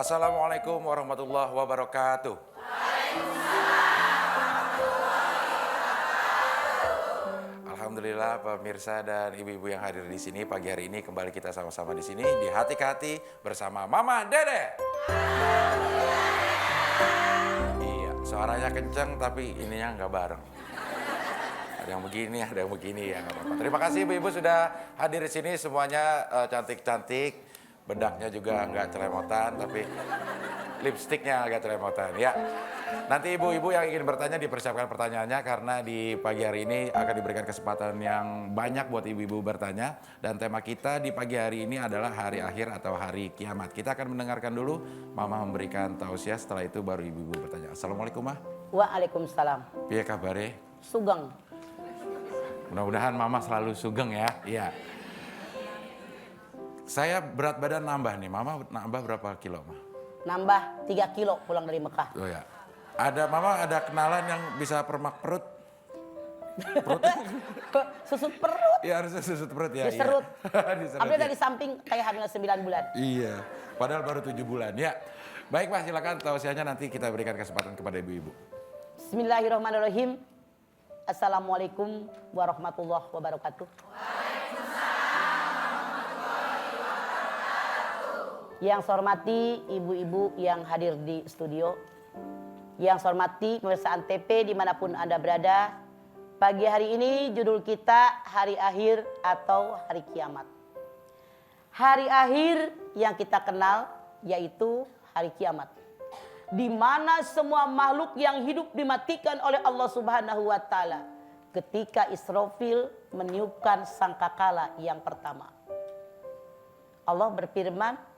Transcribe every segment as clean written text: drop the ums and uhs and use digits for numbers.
Assalamualaikum warahmatullahi wabarakatuh. Alhamdulillah pemirsa dan ibu-ibu yang hadir di sini pagi hari ini kembali kita sama-sama di sini di Hati ke Hati bersama Mama Dede. Iya, suaranya kenceng tapi ininya nggak bareng. Ada yang begini, ada yang begini ya nggak apa-apa. Terima kasih ibu-ibu sudah hadir di sini semuanya cantik-cantik. Bedaknya juga nggak celemotan, tapi lipstiknya agak celemotan. Ya, nanti ibu-ibu yang ingin bertanya dipersiapkan pertanyaannya karena di pagi hari ini akan diberikan kesempatan yang banyak buat ibu-ibu bertanya. Dan tema kita di pagi hari ini adalah hari akhir atau hari kiamat. Kita akan mendengarkan dulu Mama memberikan tausiah, setelah itu baru ibu-ibu bertanya. Assalamualaikum, Ma. Waalaikumsalam. Piye kabare? Sugeng. Mudah-mudahan Mama selalu sugeng ya. Iya. Saya berat badan nambah nih, Mama nambah berapa kilo, Ma? Nambah 3 kilo pulang dari Mekah. Oh ya, Mama ada kenalan yang bisa permak perut? Perutnya? Susut perut. Iya harusnya susut perut ya. Diserut. Iya. Tapi dari samping kayak hamil 9 bulan. Iya, padahal baru 7 bulan ya. Baik Mas, silakan tausiahnya nanti kita berikan kesempatan kepada ibu-ibu. Bismillahirrahmanirrahim. Assalamualaikum warahmatullahi wabarakatuh. Yang saya hormati ibu-ibu yang hadir di studio, yang saya hormati pemirsa Antv dimanapun Anda berada. Pagi hari ini judul kita hari akhir atau hari kiamat. Hari akhir yang kita kenal yaitu hari kiamat, di mana semua makhluk yang hidup dimatikan oleh Allah Subhanahu wa Ta'ala ketika Israfil meniupkan sangkakala yang pertama. Allah berfirman,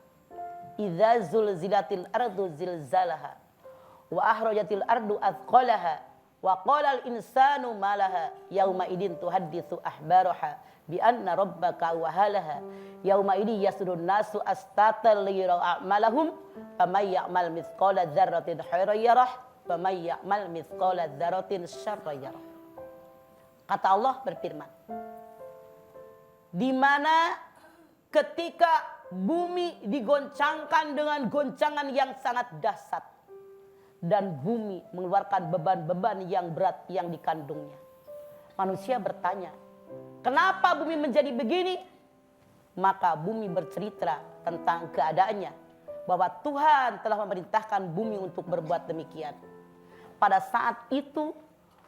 "Idza zulzilatil ardu zilzalaha wa akhrajatil ardu athqalaha wa qala al insanu ma laha yauma idin tuhadditsu ahbaraha bi anna rabbaka wahalaha yauma idin yasdurun nasu astatan liyara a'malahum faman ya'mal mithqala dzarratin khairan yarah faman ya'mal mithqala dzarratin syarran yarah." Kata Allah berfirman, di mana ketika bumi digoncangkan dengan goncangan yang sangat dahsyat dan bumi mengeluarkan beban-beban yang berat yang dikandungnya. Manusia bertanya, kenapa bumi menjadi begini? Maka bumi bercerita tentang keadaannya, bahwa Tuhan telah memerintahkan bumi untuk berbuat demikian. Pada saat itu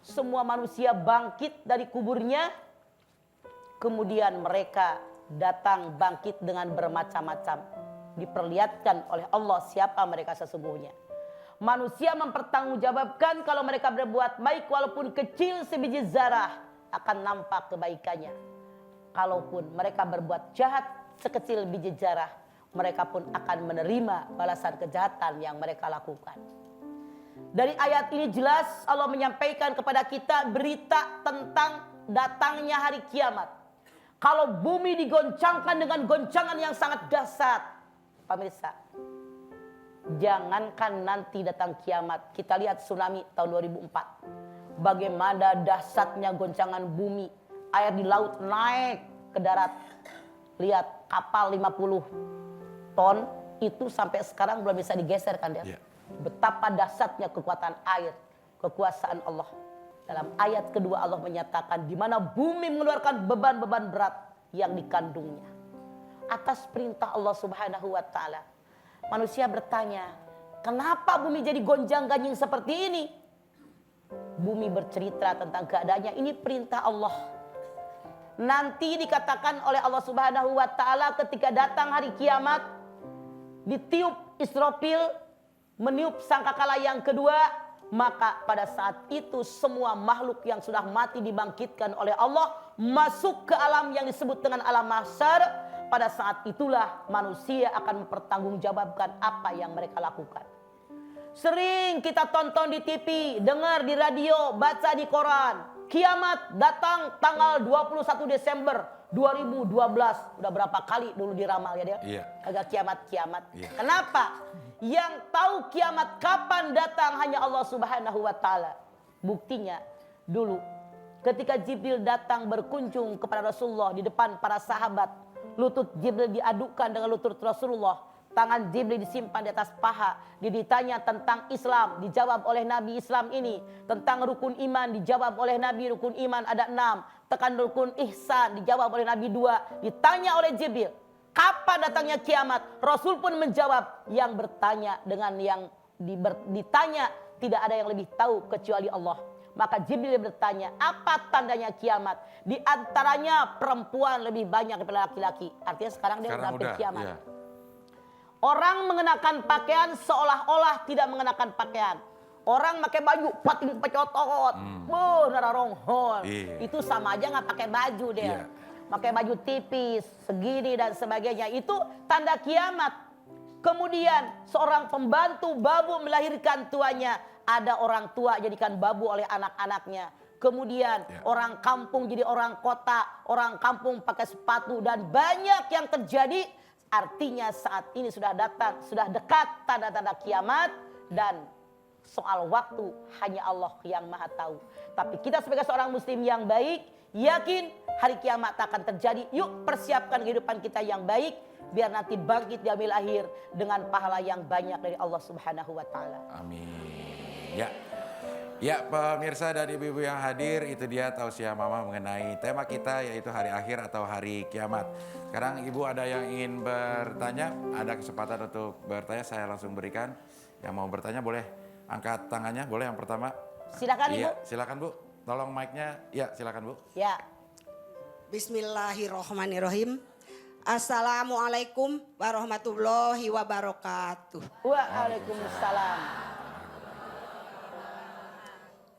semua manusia bangkit dari kuburnya, kemudian mereka datang bangkit dengan bermacam-macam. Diperlihatkan oleh Allah siapa mereka sesungguhnya. Manusia mempertanggungjawabkan kalau mereka berbuat baik walaupun kecil sebiji zarah akan nampak kebaikannya. Kalaupun mereka berbuat jahat sekecil biji zarah, mereka pun akan menerima balasan kejahatan yang mereka lakukan. Dari ayat ini jelas Allah menyampaikan kepada kita berita tentang datangnya hari kiamat. Kalau bumi digoncangkan dengan goncangan yang sangat dahsyat, pemirsa, jangankan nanti datang kiamat. Kita lihat tsunami tahun 2004. Bagaimana dahsyatnya goncangan bumi. Air di laut naik ke darat. Lihat kapal 50 ton itu sampai sekarang belum bisa digeser kan dia. Yeah. Betapa dahsyatnya kekuatan air, kekuasaan Allah. Dalam ayat kedua Allah menyatakan di mana bumi mengeluarkan beban-beban berat yang dikandungnya. Atas perintah Allah Subhanahu wa Ta'ala. Manusia bertanya, kenapa bumi jadi gonjang-ganjing seperti ini? Bumi bercerita tentang keadaannya, ini perintah Allah. Nanti dikatakan oleh Allah Subhanahu wa Ta'ala ketika datang hari kiamat, ditiup Israfil, meniup sangkakala yang kedua, maka pada saat itu semua makhluk yang sudah mati dibangkitkan oleh Allah masuk ke alam yang disebut dengan alam mahsyar. Pada saat itulah manusia akan mempertanggungjawabkan apa yang mereka lakukan. Sering kita tonton di TV, dengar di radio, baca di koran. Kiamat datang tanggal 21 Desember 2012. Udah berapa kali dulu diramal ya dia? Iya. Agak kiamat-kiamat. Iya. Kenapa? Yang tahu kiamat kapan datang hanya Allah Subhanahu wa Ta'ala. Buktinya dulu ketika Jibril datang berkunjung kepada Rasulullah di depan para sahabat, lutut Jibril diadukkan dengan lutut Rasulullah. Tangan Jibril disimpan di atas paha. Dia ditanya tentang Islam, dijawab oleh Nabi Islam ini. Tentang rukun iman, dijawab oleh Nabi rukun iman ada 6. Tekan rukun ihsan, dijawab oleh Nabi 2. Ditanya oleh Jibril, kapan datangnya kiamat? Rasul pun menjawab, yang bertanya dengan yang ditanya tidak ada yang lebih tahu kecuali Allah. Maka Jibril bertanya, apa tandanya kiamat? Di antaranya perempuan lebih banyak daripada laki-laki. Artinya sekarang dia udah hampir kiamat. Iya. Orang mengenakan pakaian seolah-olah tidak mengenakan pakaian. Orang pakai baju pating pecotot, nararonghol. Iya. Itu sama aja nggak pakai baju dia. Iya. Pakai baju tipis, segini dan sebagainya. Itu tanda kiamat. Kemudian seorang pembantu babu melahirkan tuanya. Ada orang tua jadikan babu oleh anak-anaknya. Kemudian orang kampung jadi orang kota. Orang kampung pakai sepatu. Dan banyak yang terjadi. Artinya saat ini sudah datang, sudah dekat tanda-tanda kiamat. Dan soal waktu hanya Allah yang maha tahu. Tapi kita sebagai seorang muslim yang baik, yakin hari kiamat akan terjadi. Yuk persiapkan kehidupan kita yang baik. Biar nanti bangkit di yaumil akhir dengan pahala yang banyak dari Allah Subhanahu wa Ta'ala. Amin. Ya, pemirsa dan ibu-ibu yang hadir, itu dia tausiah mama mengenai tema kita yaitu hari akhir atau hari kiamat. Sekarang ibu ada yang ingin bertanya, ada kesempatan untuk bertanya, saya langsung berikan. Yang mau bertanya boleh angkat tangannya, boleh yang pertama. Silakan Ibu. Iya, silakan Bu. Tolong mic-nya. Ya, silakan Bu. Ya. Bismillahirrahmanirrahim. Assalamualaikum warahmatullahi wabarakatuh. Waalaikumsalam.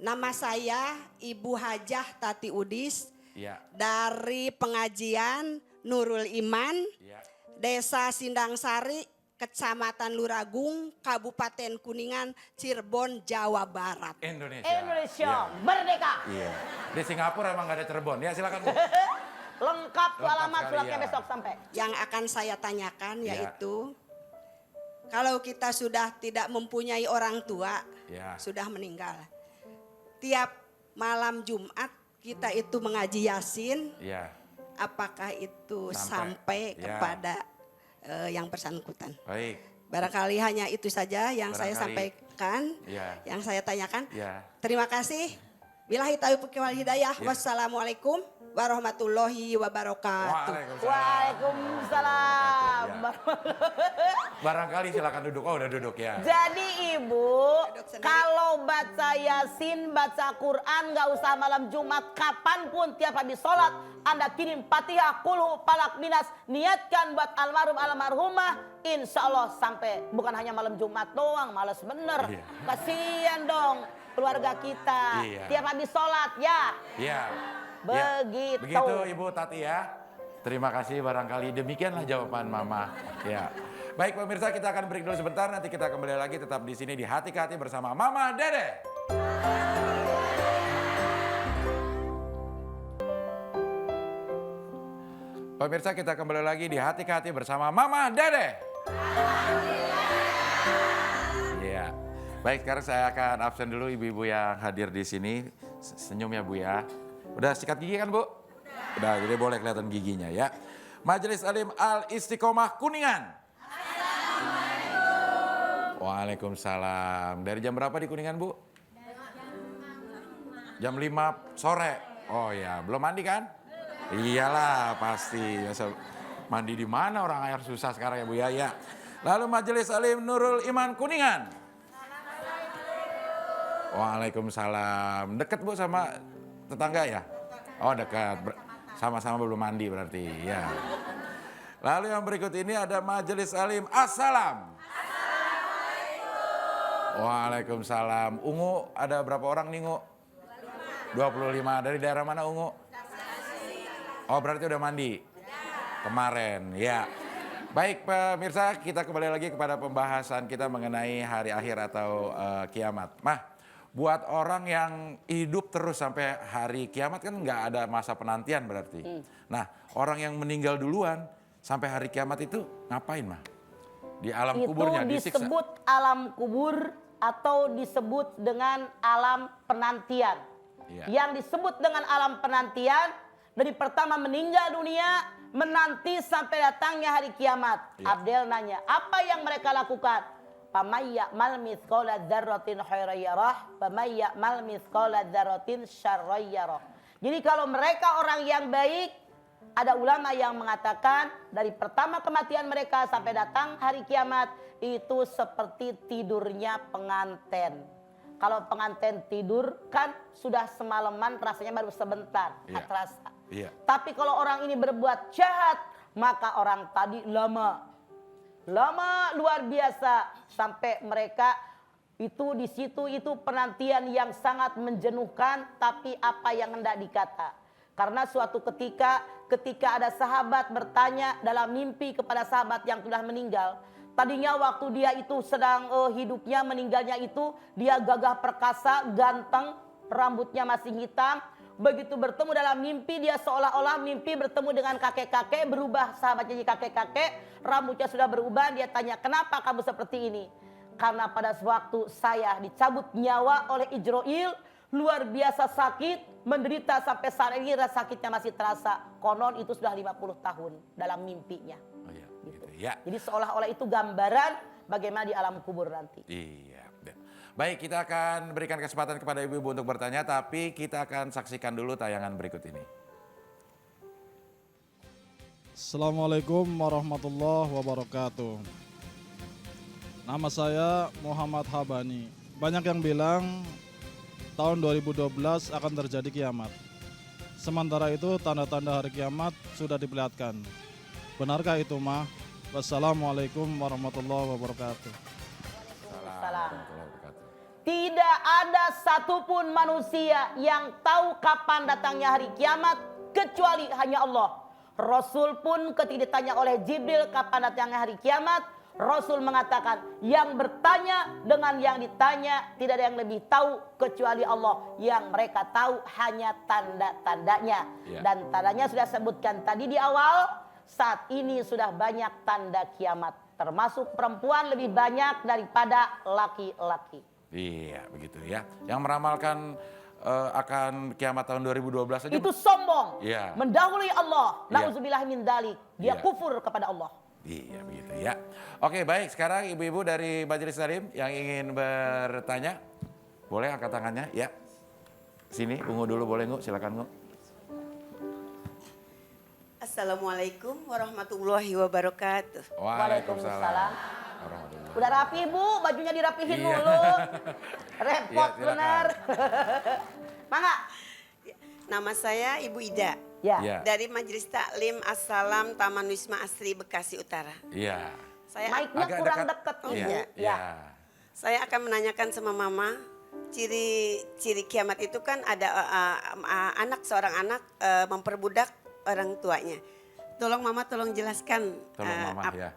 Nama saya Ibu Hajah Tati Udis Iya. dari pengajian Nurul Iman, Iya. Desa Sindang Sari, Kecamatan Luragung, Kabupaten Kuningan, Cirebon, Jawa Barat. Indonesia. Indonesia Iya. merdeka. Iya. Di Singapura emang gak ada Cirebon. Ya, silakan Bu. Lengkap tuh Lengkap alamat sekali, suratnya ya. besok sampai. Yang akan saya tanyakan Ya. yaitu, kalau kita sudah tidak mempunyai orang tua, Ya. sudah meninggal. Tiap malam Jumat kita itu mengaji Yasin, Iya. apakah itu Ya. sampai kepada yang bersangkutan? Baik. Barangkali hanya itu saja yang saya Barangkali. sampaikan, Ya. yang saya tanyakan. Ya. Terima kasih. Billahi taufiq wal hidayah. Ya. Wassalamualaikum warahmatullahi wabarakatuh. Waalaikumsalam. Ya. Barangkali silakan duduk. Oh, udah duduk ya. Jadi Ibu, Duduk sendiri. kalau baca Yasin, baca Quran, nggak usah malam Jumat, kapanpun tiap habis sholat, Anda kirim Fatihah, Kulhu, Falak, Minas, niatkan buat almarhum almarhumah, insya Allah sampai bukan hanya malam Jumat doang, males bener. Iya. Kasian dong keluarga kita. Iya. Tiap habis sholat ya. Iya. Begitu. Begitu Ibu Tati ya. Terima kasih, barangkali demikianlah jawaban Mama. Ya. Baik pemirsa, kita akan break dulu sebentar, nanti kita kembali lagi tetap di sini di Hati ke Hati bersama Mama Dede. Pemirsa, kita kembali lagi di Hati ke Hati bersama Mama Dede. Iya. Baik, sekarang saya akan absen dulu ibu-ibu yang hadir di sini. Senyum ya Bu ya. Udah sikat gigi kan Bu? Udah, jadi boleh kelihatan giginya ya. Majelis Alim Al Istiqomah Kuningan. Waalaikumsalam. Dari jam berapa di Kuningan Bu? Jam 5 sore. Oh ya, belum mandi kan? Iyalah pasti. Biasa mandi di mana, orang air susah sekarang ya Bu ya. Ya. Lalu Majelis Alim Nurul Iman Kuningan. Waalaikumsalam. Dekat Bu sama tetangga ya? Oh dekat. Sama-sama belum mandi berarti ya. Lalu yang berikut ini ada Majelis Alim Assalam. Waalaikumsalam. Ungu ada berapa orang nih Ungu? 25. Dari daerah mana Ungu? Oh berarti udah mandi? Kemarin ya. Baik pemirsa, kita kembali lagi kepada pembahasan kita mengenai hari akhir atau kiamat. Buat orang yang hidup terus sampai hari kiamat kan nggak ada masa penantian berarti. Nah orang yang meninggal duluan sampai hari kiamat itu ngapain Mah? Di alam kuburnya Itu disiksa. disebut alam kubur atau disebut dengan alam penantian. Iya. Yang disebut dengan alam penantian dari pertama meninggal dunia menanti sampai datangnya hari kiamat. Iya. Abdel nanya, apa yang mereka lakukan? Faman ya'mal mithqala dzarratin khairan yarah, faman ya'mal mithqala dzarratin syarran yarah. Jadi kalau mereka orang yang baik, ada ulama yang mengatakan dari pertama kematian mereka sampai datang hari kiamat itu seperti tidurnya pengantin. Kalau pengantin tidur kan sudah semalaman, rasanya baru sebentar, nggak terasa. Iya. Tapi kalau orang ini berbuat jahat, maka orang tadi lama luar biasa sampai mereka itu di situ itu penantian yang sangat menjenuhkan, tapi apa yang hendak dikata. Karena suatu ketika ada sahabat bertanya dalam mimpi kepada sahabat yang sudah meninggal. Tadinya waktu dia itu sedang hidupnya, meninggalnya itu dia gagah perkasa, ganteng, rambutnya masih hitam. Begitu bertemu dalam mimpi, dia seolah-olah mimpi bertemu dengan kakek-kakek, berubah sahabatnya jadi kakek-kakek, rambutnya sudah berubah. Dia tanya, kenapa kamu seperti ini? Karena pada waktu saya dicabut nyawa oleh Ijroil, luar biasa sakit, menderita sampai saat ini rasa sakitnya masih terasa. Konon itu sudah 50 tahun dalam mimpinya. Oh iya, gitu. Ya. Jadi seolah-olah itu gambaran bagaimana di alam kubur nanti. Iya. Baik, kita akan berikan kesempatan kepada ibu-ibu untuk bertanya, tapi kita akan saksikan dulu tayangan berikut ini. Assalamualaikum warahmatullahi wabarakatuh. Nama saya Muhammad Habani. Banyak yang bilang tahun 2012 akan terjadi kiamat. Sementara itu tanda-tanda hari kiamat sudah diperlihatkan. Benarkah itu, Ma? Wassalamualaikum warahmatullahi wabarakatuh. Salam. Tidak ada satupun manusia yang tahu kapan datangnya hari kiamat kecuali hanya Allah. Rasul pun ketika ditanya oleh Jibril kapan datangnya hari kiamat, Rasul mengatakan yang bertanya dengan yang ditanya tidak ada yang lebih tahu kecuali Allah. Yang mereka tahu hanya tanda-tandanya. Dan tandanya sudah sebutkan tadi di awal, saat ini sudah banyak tanda kiamat. Termasuk perempuan lebih banyak daripada laki-laki. Iya, begitu ya. Yang meramalkan akan kiamat tahun 2012 saja. Itu sombong. Iya. Mendahului Allah. Iya. Nauzubillah min dzalik. Dia Iya. kufur kepada Allah. Iya, begitu ya. Oke, baik. Sekarang ibu-ibu dari Majelis Taklim yang ingin bertanya, boleh angkat tangannya? Ya. Sini, Ungu dulu boleh, Ungu? Silakan, Ungu. Assalamualaikum warahmatullahi wabarakatuh. Waalaikumsalam. Warahmatullahi. Udah rapi Bu, bajunya dirapihin Iya. dulu. Repot Iya, silakan. bener. Mangga. Nama saya Ibu Ida Ya. Iya. dari Majelis Taklim Assalam Taman Wisma Asri Bekasi Utara. Iya. Saya Mic-nya Agak kurang dekat. deket Oh, Ibu. iya. Iya. Saya akan menanyakan sama Mama, ciri kiamat itu kan ada seorang anak memperbudak orang tuanya. Tolong Mama jelaskan. Tolong Mama, ya.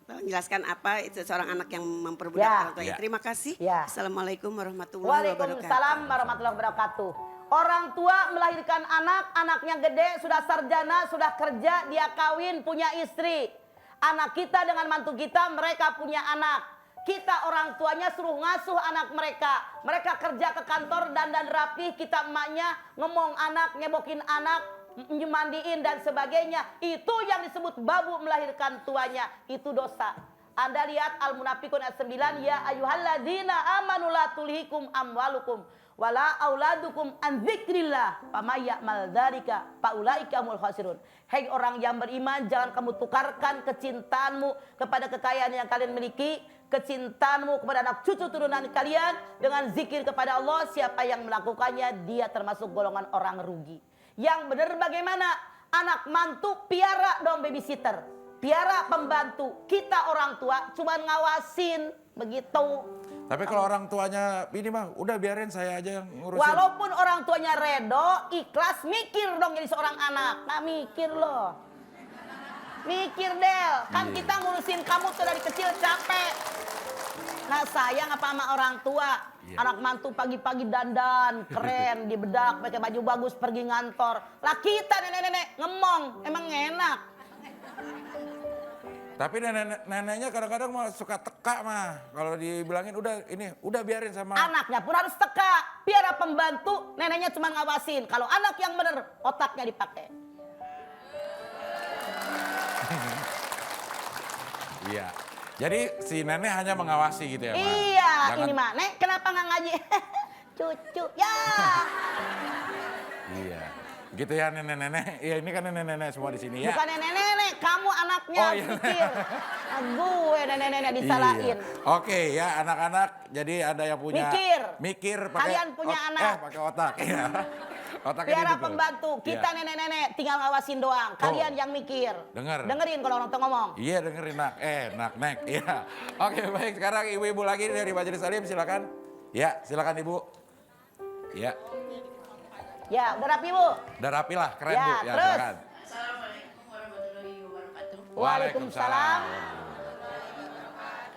Tolong jelaskan apa itu seorang anak yang memperbudak Ya. orang tuanya. Ya. Terima kasih. Ya. Assalamualaikum warahmatullahi wabarakatuh. Waalaikumsalam warahmatullahi wabarakatuh. Orang tua melahirkan anak, anaknya gede, sudah sarjana, sudah kerja, dia kawin, punya istri. Anak kita dengan mantu kita, mereka punya anak. Kita orang tuanya suruh ngasuh anak mereka. Mereka kerja ke kantor dandan rapih, kita emaknya ngomong anak, nyebokin anak, mandiin dan sebagainya. Itu yang disebut babu melahirkan tuanya. Itu dosa. Anda lihat Al-Munafikun ayat 9, ya ayyuhalladzina amanu la tulhikum amwalukum wala auladukum an dzikrillah faman ya'mal dzalika faulaika humul khasirun. Hei orang yang beriman, jangan kamu tukarkan kecintaanmu kepada kekayaan yang kalian miliki, kecintaanmu kepada anak cucu turunan kalian dengan zikir kepada Allah. Siapa yang melakukannya, dia termasuk golongan orang rugi. Yang benar bagaimana? Anak mantu piara dong babysitter, piara pembantu. Kita orang tua cuma ngawasin begitu. Tapi kalau orang tuanya ini mah udah biarin saya aja yang ngurusin. Walaupun orang tuanya redo, ikhlas, mikir dong jadi seorang anak. Nah mikir loh. Mikir Del, kan kita ngurusin kamu tuh dari kecil capek. Nah sayang apa sama orang tua. Iya. Anak mantu pagi-pagi dandan, keren, dibedak, pakai baju bagus, pergi ngantor. Lah kita nenek-nenek ngemong, emang enak. Tapi neneknya kadang-kadang mah suka teka mah. Kalau dibilangin udah biarin sama. Anaknya pun harus teka. Piara pembantu, neneknya cuma ngawasin. Kalau anak yang bener, otaknya dipakai. Iya. Jadi si nenek hanya mengawasi gitu ya, Ma? Iya, Jangan- ini mah, Nek kenapa nggak ngaji? Cucu, ya. Iya. Gitu ya nenek-nenek. Iya ini kan nenek-nenek semua di sini ya. Bukan nenek-nenek, kamu anaknya Oh, iya. pikir. Nah, gue nenek-nenek disalahin. Iya. Oke ya anak-anak, jadi ada yang punya Mikir. pakai Kalian punya anak. pakai otak. Iya. Otaknya Biara gitu. pembantu, kita Iya. nenek-nenek tinggal ngawasin doang. Kalian yang mikir. Dengerin kalau orang tua ngomong. Iya dengerin nek. Iya. Oke baik sekarang ibu-ibu lagi dari Majelis Salim silakan. Ya silakan ibu. Ya. Ya, udah rapi, Bu? Udah rapi lah, keren Ya, Bu. Ya terus. silakan. Assalamualaikum warahmatullahi wabarakatuh. Waalaikumsalam.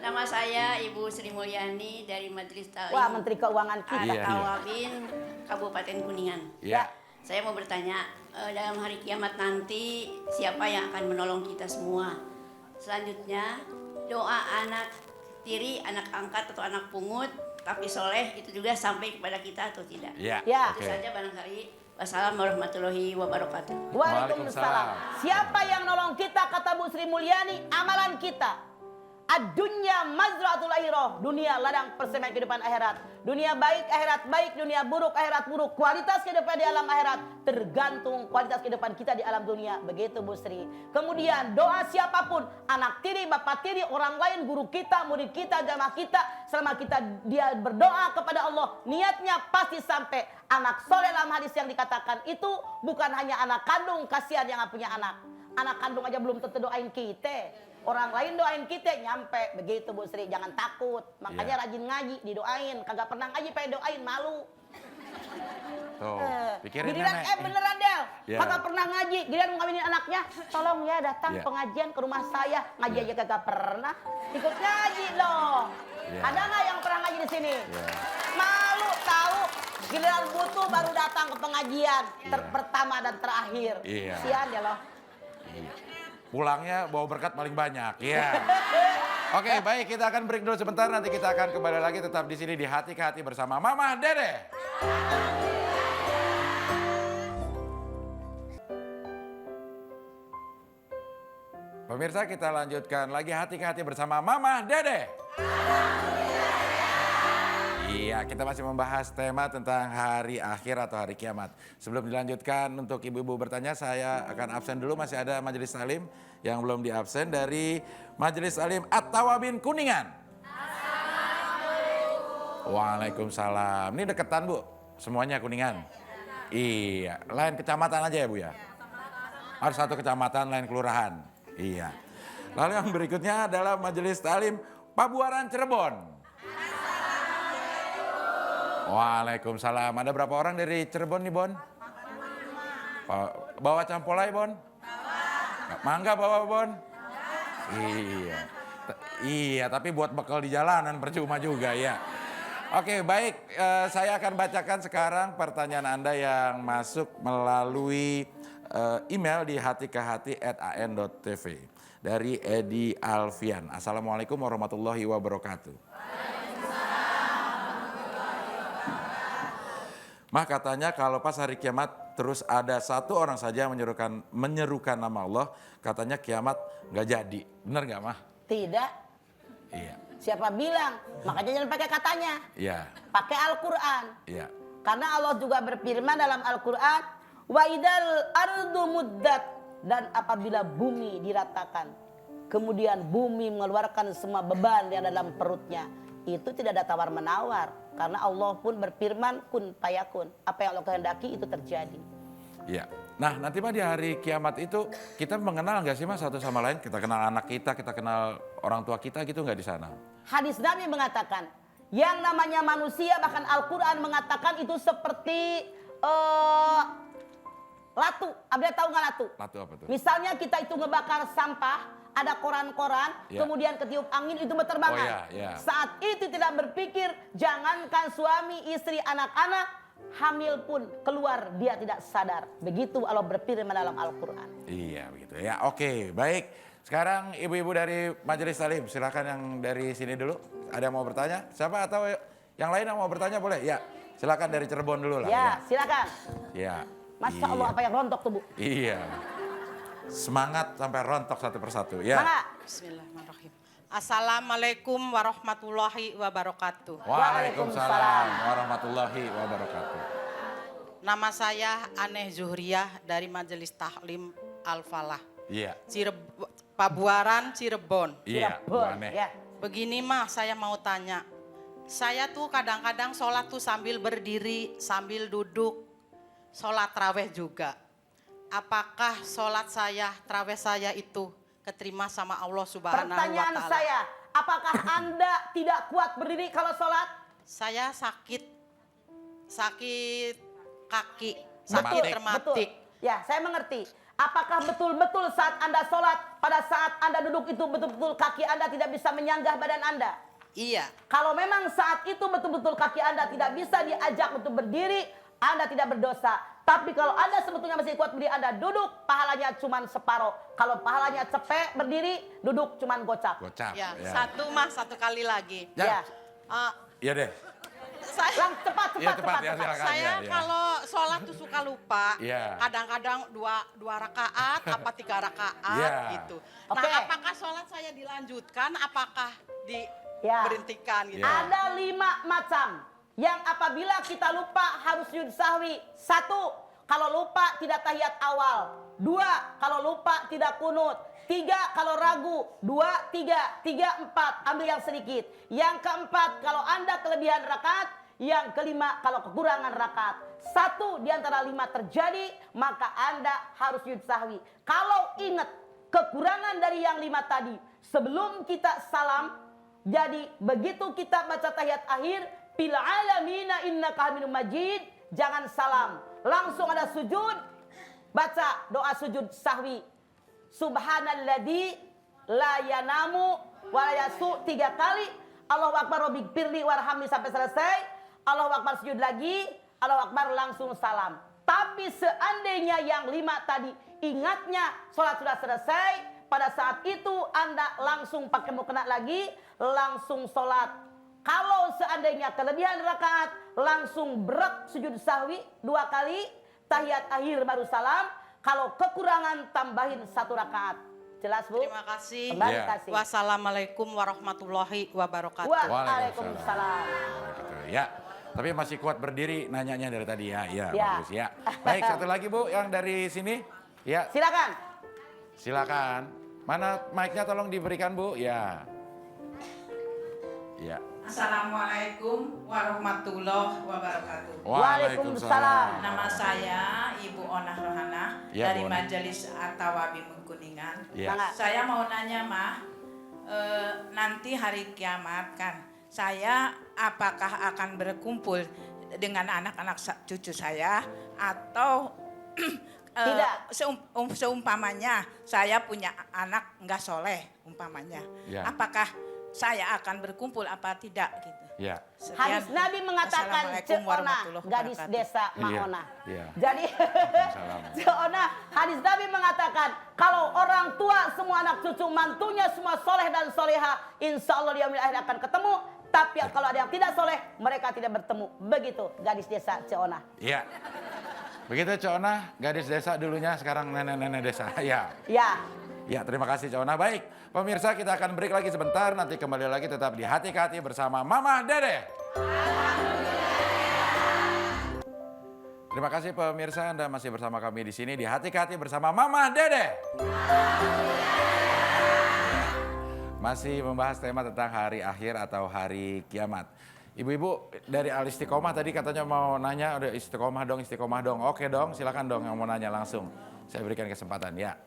Nama saya Ibu Sri Mulyani dari Majelis Ta'lim Wah, Menteri Keuangan kita. Iya. Al-Tawabin Kabupaten Kuningan. Ya. Saya mau bertanya, dalam hari kiamat nanti siapa yang akan menolong kita semua? Selanjutnya, doa anak tiri, anak angkat atau anak pungut, tapi soleh itu juga sampai kepada kita atau tidak? Ya. Ya. Itu Oke. saja barangkali. Wassalamualaikum warahmatullahi wabarakatuh. Waalaikumsalam. Siapa yang nolong kita, kata Bu Sri Mulyani, amalan kita. Ad-dunya mazratul akhirah. Dunia ladang persemaian kehidupan akhirat. Dunia baik, akhirat baik. Dunia buruk, akhirat buruk. Kualitas kehidupan di alam akhirat tergantung kualitas kehidupan kita di alam dunia. Begitu Bu Sri. Kemudian doa siapapun. Anak tiri, bapak tiri, orang lain, guru kita, murid kita, jamaah kita. Selama kita dia berdoa kepada Allah. Niatnya pasti sampai. Anak soleh dalam hadis yang dikatakan itu bukan hanya anak kandung. Kasihan yang gak punya anak. Anak kandung aja belum tentu doain kita. Orang lain doain kita nyampe. Begitu Bu Sri, jangan takut. Makanya rajin ngaji, didoain. Kagak pernah ngaji pengen doain, malu. Tuh, pikirin Giliran, nenek. beneran Del. Ya. Kagak pernah ngaji. Giliran mau ngawinin anaknya. Tolong ya datang Ya. pengajian ke rumah saya. Ngaji Ya. aja kagak pernah. Ikut ngaji dong. Ya. Ada nggak yang pernah ngaji di sini? Ya. Malu tahu. Giliran butuh baru datang ke pengajian. Ya. Pertama dan terakhir. Iya. Sian ya loh. Pulangnya bawa berkat paling banyak, ya. Oke, baik kita akan break dulu sebentar. Nanti kita akan kembali lagi tetap di sini di Hati ke Hati bersama Mama Dede. Pemirsa kita lanjutkan lagi Hati ke Hati bersama Mama Dede. Iya, kita masih membahas tema tentang hari akhir atau hari kiamat. Sebelum dilanjutkan untuk ibu-ibu bertanya, saya akan absen dulu. Masih ada Majelis Salim yang belum diabsen dari Majelis Salim At-Tawabin Kuningan. Waalaikumsalam. Ini deketan Bu, semuanya Kuningan. Iya, lain kecamatan aja ya Bu ya? Harus satu kecamatan, lain kelurahan. Iya. Lalu yang berikutnya adalah Majelis Salim Pabuaran Cirebon. Waalaikumsalam. Ada berapa orang dari Cirebon nih, Bon? Bawa campolai, Bon? Mangga bawa, Bon? Iya. Iya, tapi buat bekal di jalanan percuma juga ya. Oke, baik. Saya akan bacakan sekarang pertanyaan Anda yang masuk melalui email di hatikehati@an.tv dari Edi Alfian. Assalamualaikum warahmatullahi wabarakatuh. Mah katanya kalau pas hari kiamat terus ada satu orang saja menyerukan nama Allah, katanya kiamat nggak jadi. Benar nggak Mah? Tidak. Iya. Siapa bilang? Makanya jangan pakai katanya. Iya. Pakai Al-Quran. Iya. Karena Allah juga berfirman dalam Al-Quran, wa idal ardu muddat, dan apabila bumi diratakan, kemudian bumi mengeluarkan semua beban yang dalam perutnya, itu tidak ada tawar menawar, karena Allah pun berfirman kun fayakun. Apa yang Allah kehendaki itu terjadi. Iya. Nah nanti Mah di hari kiamat itu kita mengenal nggak sih Mah satu sama lain? Kita kenal anak kita kenal orang tua kita gitu nggak di sana? Hadis Nabi mengatakan, yang namanya manusia, bahkan Al-Quran mengatakan itu seperti latu. Abdul tahu nggak latu? Latu apa tuh? Misalnya kita itu ngebakar sampah, ada koran-koran, Ya. kemudian ketiup angin itu berterbangan. Oh, ya. Saat itu tidak berpikir, jangankan suami, istri, anak-anak, hamil pun keluar dia tidak sadar. Begitu Allah berfirman dalam Al-Quran. Iya begitu ya. Oke baik. Sekarang ibu-ibu dari Majelis Salim silakan yang dari sini dulu. Ada yang mau bertanya? Siapa atau yang lain yang mau bertanya boleh? Ya silakan dari Cirebon dulu lah. Ya, silakan. Ya. Masya Allah, apa yang rontok tuh, Bu? Iya. Semangat sampai rontok satu persatu. Ya. Mangga. Bismillahirrahmanirrahim. Assalamualaikum warahmatullahi wabarakatuh. Waalaikumsalam warahmatullahi wabarakatuh. Nama saya Aneh Zuhriyah dari Majelis Taklim Al-Falah. Iya. Pabuaran, Cirebon. Iya, Bu Cirebon, Aneh. ya. Begini mah saya mau tanya. Saya tuh kadang-kadang sholat tuh sambil berdiri, sambil duduk. Sholat raweh juga. Apakah sholat saya, traweh saya itu keterima sama Allah Subhanahu wa Pertanyaan Ta'ala? saya, apakah Anda tidak kuat berdiri kalau sholat? Saya sakit kaki, Betul, sakit Betul. rematik. Ya, saya mengerti. Apakah betul-betul saat Anda sholat, pada saat Anda duduk itu betul-betul kaki Anda tidak bisa menyanggah badan Anda? Iya, Kalau memang saat itu betul-betul kaki Anda tidak bisa diajak untuk berdiri, Anda tidak berdosa. Tapi kalau Anda sebetulnya masih kuat berdiri, Anda duduk, pahalanya cuma separuh. Kalau pahalanya cepet berdiri, duduk cuma gocap. Gocap. ya. Ya. Satu kali lagi. Ya. Eh, Iya deh. saya Cepat. Iya, cepat, ya, silakan. saya Ya, ya. kalau sholat tuh suka lupa. Iya. Kadang-kadang dua rakaat, apa 3 rakaat Iya. gitu. Oke. Nah, apakah sholat saya dilanjutkan? Apakah Ya. diberhentikan gitu? Ya. Ada 5 macam yang apabila kita lupa harus sujud sahwi. 1, kalau lupa tidak tahiyat awal. 2, kalau lupa tidak kunut. 3, kalau ragu. 2, 3, 4. Ambil yang sedikit. Yang keempat, kalau Anda kelebihan rakaat. Yang kelima, kalau kekurangan rakaat. 1 di antara 5 terjadi, maka Anda harus sujud sahwi. Kalau ingat kekurangan dari yang 5 tadi, sebelum kita salam, jadi begitu kita baca tahiyat akhir, fil alamina innaka hamidum majid, jangan salam. Langsung ada sujud, baca doa sujud sahwi. Subhanalladzi la yanamu wa la yasu 3 kali. Allahu akbar rabbighfirli warhamni sampai selesai. Allahu akbar sujud lagi, Allahu akbar langsung salam. Tapi seandainya yang 5 tadi ingatnya sholat sudah selesai, pada saat itu Anda langsung pakai mukena lagi, langsung sholat. Kalau seandainya kelebihan rakaat, langsung berat sujud sahwi 2 kali, tahiyat akhir baru salam. Kalau kekurangan tambahin 1 rakaat. Jelas Bu? Terima kasih. Kembali Ya. kasih. Wassalamualaikum warahmatullahi wabarakatuh. Waalaikumsalam. Ya. Tapi masih kuat berdiri nanyanya dari tadi ya. Iya, Ya. bagus ya. Baik, satu lagi Bu yang dari sini. Ya, Silakan. silakan. Mana mic-nya tolong diberikan Bu? Ya. Ya. Assalamualaikum warahmatullahi wabarakatuh. Waalaikumsalam. Nama saya Ibu Onah Rohana Ya, dari Bu Onah. Majelis At-Tawabi Kuningan. Ya. Semangat. Saya mau nanya Mah, nanti hari kiamat kan, saya apakah akan berkumpul dengan anak-anak cucu saya atau Tidak. seumpamanya saya punya anak nggak soleh umpamanya, Ya. apakah saya akan berkumpul apa tidak gitu. Ya. Sekian. Hadis Nabi mengatakan Assalamualaikum Ceona, warahmatullahi gadis wabarakatuh. desa Iya, Maona. iya. Jadi Waalaikumsalam. Ceona, hadis Nabi mengatakan kalau orang tua semua anak cucu mantunya semua soleh dan soleha, insya Allah di yaumil akhir akan ketemu. Tapi kalau ada yang tidak soleh, mereka tidak bertemu. Begitu gadis desa Ceona. Iya. Begitu Cona, gadis desa dulunya, sekarang nenek-nenek desa. Ya. Ya, Ya, terima kasih Cona. Baik, pemirsa kita akan break lagi sebentar. Nanti kembali lagi tetap di Hati ke Hati bersama Mama Dede. Terima kasih pemirsa, Anda masih bersama kami di sini di Hati ke Hati bersama Mama Dede. Masih membahas tema tentang hari akhir atau hari kiamat. Ibu-ibu dari Al Istiqomah tadi katanya mau nanya, udah istiqomah dong. Oke dong, silakan dong yang mau nanya langsung. Saya berikan kesempatan ya.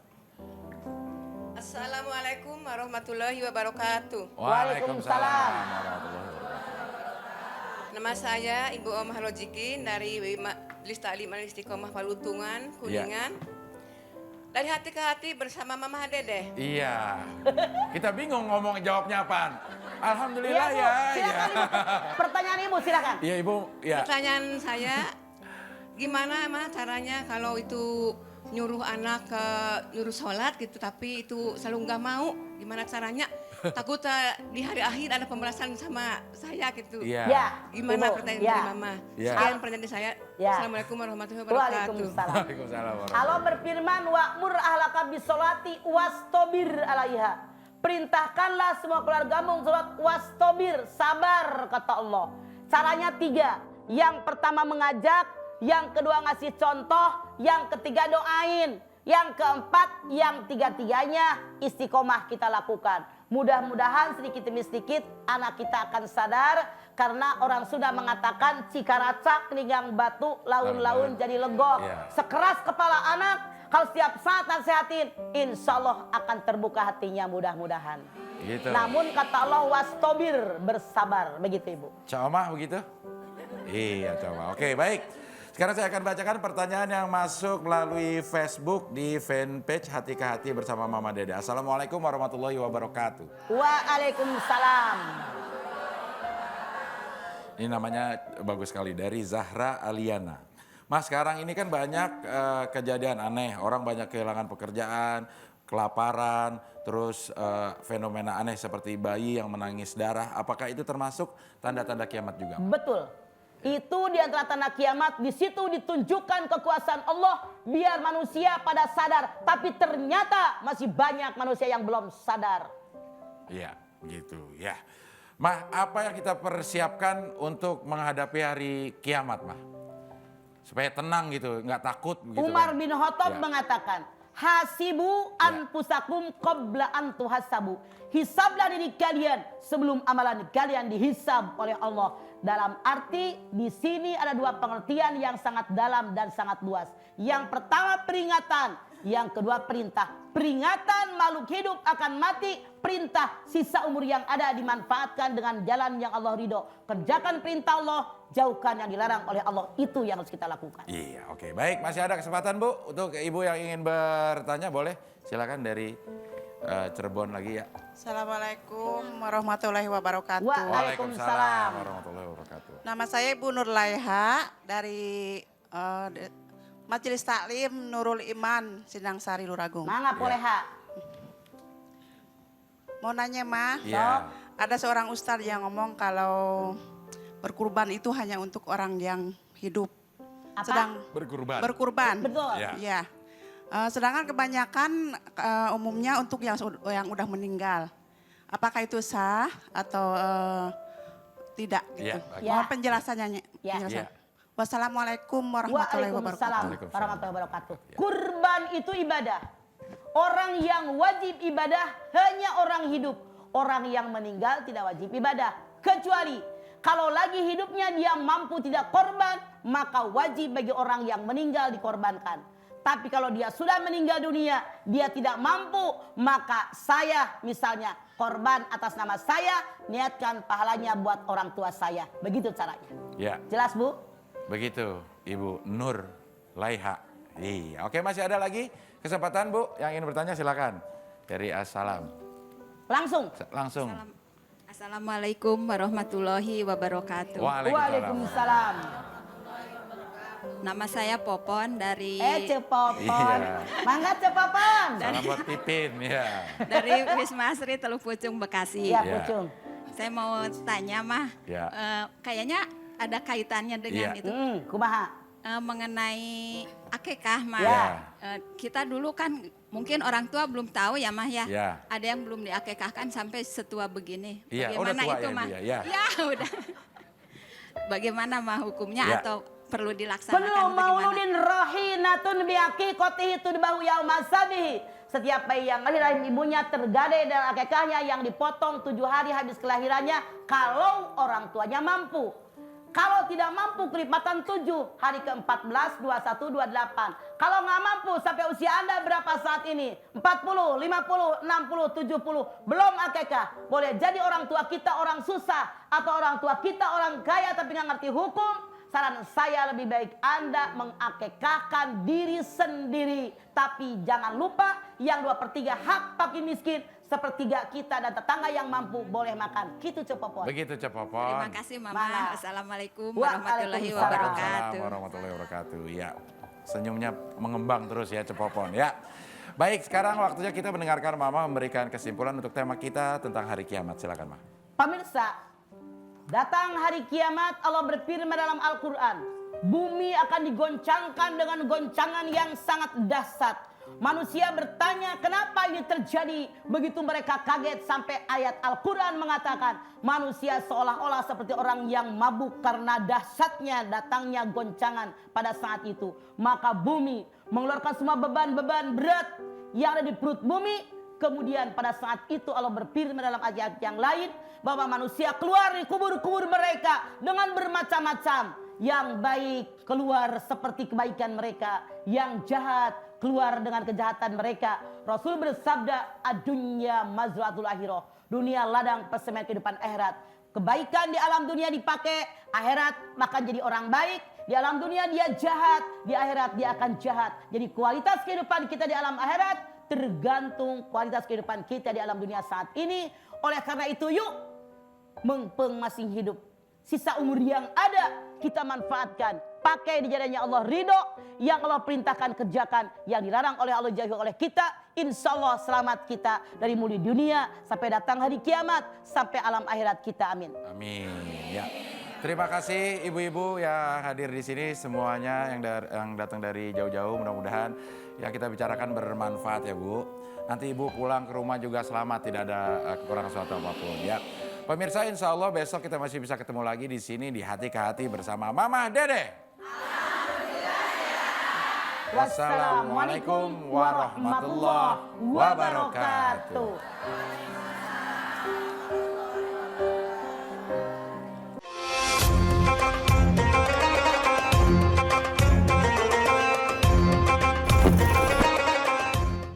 Assalamualaikum warahmatullahi wabarakatuh. Waalaikumsalam. warahmatullahi wabarakatuh. Nama saya Ibu Omah Rojikin dari Majelis Taklim Al Istiqomah Palutungan, Kuningan. Dari hati ke hati bersama Mama Dede. Iya, kita bingung ngomong jawabnya apaan. Alhamdulillah Bu. ya. Silakan Ibu. Pertanyaan Ibu silakan. Iya Ibu, ya. Pertanyaan saya, gimana emang caranya kalau itu nyuruh anak ke nyuruh sholat gitu, tapi itu selalu nggak mau, gimana caranya? Takut di hari akhir ada pembalasan sama saya gitu. Iya. Ya, Gimana Ibu. pertanyaan Ya. dari Mama? Ya. Sekian pertanyaan dari saya. Ya. Assalamualaikum warahmatullahi wabarakatuh. Waalaikumsalam. Waalaikumsalam warahmatullahi Allah berfirman wa'mur ahlaka bisolati wastobir alaiha. Perintahkanlah semua keluargamu surat wastobir, sabar kata Allah. Caranya 3. Yang pertama mengajak, yang kedua ngasih contoh, yang ketiga doain, yang keempat, yang tiga-tiganya istiqomah kita lakukan. Mudah-mudahan sedikit demi sedikit anak kita akan sadar, karena orang sudah mengatakan cikaracak ninggang batu, laun-laun jadi legok. Sekeras kepala anak, kalau setiap saat nasihatin, insya Allah akan terbuka hatinya mudah-mudahan. Gitu. Namun kata Allah wastobir, bersabar. Begitu Ibu. Cak Omah begitu? Iya coba. Oke baik. Sekarang saya akan bacakan pertanyaan yang masuk melalui Facebook di fanpage Hati ke Hati bersama Mama Dede. Assalamualaikum warahmatullahi wabarakatuh. Waalaikumsalam. Ini namanya bagus sekali, dari Zahra Aliana. Mas, sekarang ini kan banyak kejadian aneh. Orang banyak kehilangan pekerjaan, kelaparan, terus fenomena aneh seperti bayi yang menangis darah. Apakah itu termasuk tanda-tanda kiamat juga? Betul. Itu di antara tanda kiamat. Di situ ditunjukkan kekuasaan Allah biar manusia pada sadar. Tapi ternyata masih banyak manusia yang belum sadar. Iya, begitu ya. Mah, apa yang kita persiapkan untuk menghadapi hari kiamat, Mah? Supaya tenang gitu, nggak takut gitu. Umar kan? bin Khattab Ya. mengatakan, hasibu anfusakum qabla an tuhasabu. Hisablah diri kalian sebelum amalan kalian dihisab oleh Allah. Dalam arti di sini ada 2 pengertian yang sangat dalam dan sangat luas. Yang pertama peringatan, yang kedua perintah. Peringatan makhluk hidup akan mati, perintah sisa umur yang ada dimanfaatkan dengan jalan yang Allah ridho. Kerjakan perintah Allah, jauhkan yang dilarang oleh Allah. Itu yang harus kita lakukan. Iya, oke. Baik, masih ada kesempatan Bu untuk Ibu yang ingin bertanya, boleh? Silakan dari Cirebon lagi ya. Assalamualaikum warahmatullahi wabarakatuh. Waalaikumsalam. warahmatullahi wabarakatuh. Nama saya Ibu Nur Laiha dari Majelis Taklim Nurul Iman, Sindang Sari, Luragung. Mangga poleha. Mau nanya mah, Iya. ada seorang ustadz yang ngomong kalau berkurban itu hanya untuk orang yang hidup. Apa? Berkurban. Berkurban. Betul. Ya. Ya. Sedangkan kebanyakan umumnya untuk yang udah meninggal. Apakah itu sah atau tidak gitu? Iya, Mohon penjelasannya. Ya. penjelasan. Ya. Wassalamualaikum warahmatullahi Waalaikumsalam wabarakatuh. warahmatullahi wabarakatuh. Kurban itu ibadah. Orang yang wajib ibadah hanya orang hidup. Orang yang meninggal tidak wajib ibadah. Kecuali kalau lagi hidupnya dia mampu tidak korban, maka wajib bagi orang yang meninggal dikorbankan. Tapi kalau dia sudah meninggal dunia, dia tidak mampu, maka saya misalnya korban atas nama saya, niatkan pahalanya buat orang tua saya. Begitu caranya. Ya, Jelas Bu? begitu Ibu Nur Laiha. Iya, oke, masih ada lagi kesempatan Bu yang ingin bertanya, silakan. Dari Assalam. Langsung. Langsung. Assalamualaikum warahmatullahi wabarakatuh. Waalaikumsalam. Nama saya Popon dari Cepopon. Iya. Mangga Cepopon. Salam buat Pipin, ya. dari Wisma Asri Teluk Pucung Bekasi. Ya, Iya. Pucung. Saya mau tanya mah, Ya. kayaknya ada kaitannya dengan Iya. itu Kumaha? mengenai akekah mah. Ya. Kita dulu kan mungkin orang tua belum tahu ya mah ya. Ya. Ada yang belum diakekahkan sampai setua begini. Iya, Bagaimana udah tua itu ya, Bu, mah? ya? Ya. Ya, udah. Bagaimana mah hukumnya Ya. atau perlu dilaksanakan Kullu bagaimana? mauludin rahinatun biaqiqatihi tudbahu yauma sabihi. Setiap bayi yang lahir rahim ibunya tergadai dan akekahnya yang dipotong 7 hari habis kelahirannya kalau orang tuanya mampu. Kalau tidak mampu kelipatan 7 hari ke-14, 21, 28. Kalau nggak mampu sampai usia Anda berapa saat ini? 40, 50, 60, 70. Belum akekah. Boleh jadi orang tua kita orang susah. Atau orang tua kita orang kaya tapi nggak ngerti hukum. Saran saya lebih baik Anda mengakekahkan diri sendiri. Tapi jangan lupa yang 2/3 hak fakir miskin. 1/3 kita dan tetangga yang mampu boleh makan. Gitu Cepopon. Begitu Cepopon. Terima kasih Mama. Mama. Assalamualaikum Waalaikumsalam. warahmatullahi Waalaikumsalam wabarakatuh. warahmatullahi wabarakatuh. Ya, senyumnya mengembang terus ya Cepopon. Ya, baik, sekarang waktunya kita mendengarkan Mama memberikan kesimpulan untuk tema kita tentang hari kiamat. Silakan, Ma. Pemirsa, datang hari kiamat Allah berfirman dalam Al-Quran. Bumi akan digoncangkan dengan goncangan yang sangat dahsyat. Manusia bertanya kenapa ini terjadi. Begitu mereka kaget sampai ayat Al-Quran mengatakan manusia seolah-olah seperti orang yang mabuk karena dahsyatnya datangnya goncangan pada saat itu. Maka bumi mengeluarkan semua beban-beban berat yang ada di perut bumi. Kemudian pada saat itu Allah berfirman dalam ayat yang lain bahwa manusia keluar dari kubur-kubur mereka dengan bermacam-macam. Yang baik keluar seperti kebaikan mereka, yang jahat keluar dengan kejahatan mereka. Rasul bersabda, adunya mazratul akhirah. Dunia ladang persemaian kehidupan akhirat. Kebaikan di alam dunia dipakai, akhirat maka jadi orang baik. Di alam dunia dia jahat, di akhirat dia akan jahat. Jadi kualitas kehidupan kita di alam akhirat tergantung kualitas kehidupan kita di alam dunia saat ini. Oleh karena itu yuk mumpung masih hidup, sisa umur yang ada kita manfaatkan, pakai di jalannya Allah ridho, yang Allah perintahkan kerjakan, yang dilarang oleh Allah jauhi oleh kita. Insya Allah selamat kita dari mulai dunia sampai datang hari kiamat, sampai alam akhirat kita, amin. Amin. Ya. Terima kasih ibu-ibu yang hadir di sini semuanya yang datang dari jauh-jauh, mudah-mudahan yang kita bicarakan bermanfaat ya Bu. Nanti ibu pulang ke rumah juga selamat, tidak ada kekurangan suatu apapun ya. Pemirsa, insya Allah besok kita masih bisa ketemu lagi di sini di Hati ke Hati bersama Mama Dede. Wassalamualaikum warahmatullahi wabarakatuh.